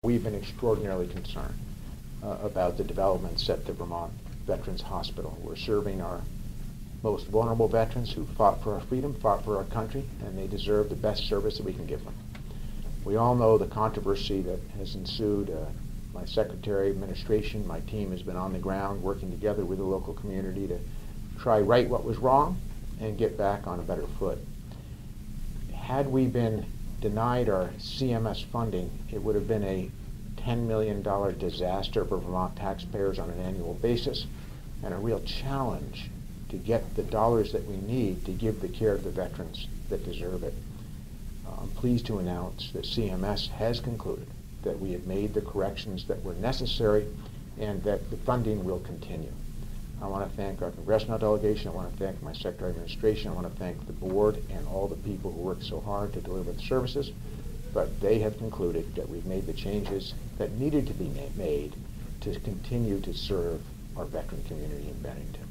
We've been extraordinarily concerned about the developments at the Vermont Veterans Hospital. We're serving our most vulnerable veterans who fought for our freedom, fought for our country, and they deserve the best service that we can give them. We all know the controversy that has ensued. My secretary, administration, my team has been on the ground working together with the local community to try right what was wrong and get back on a better foot. Had we been denied our CMS funding, it would have been a $10 million disaster for Vermont taxpayers on an annual basis and a real challenge to get the dollars that we need to give the care to the veterans that deserve it. I'm pleased to announce that CMS has concluded that we have made the corrections that were necessary and that the funding will continue. I want to thank our congressional delegation. I want to thank my Secretary of Administration. I want to thank the board and all the people who worked so hard to deliver the services. But they have concluded that we've made the changes that needed to be made to continue to serve our veteran community in Bennington.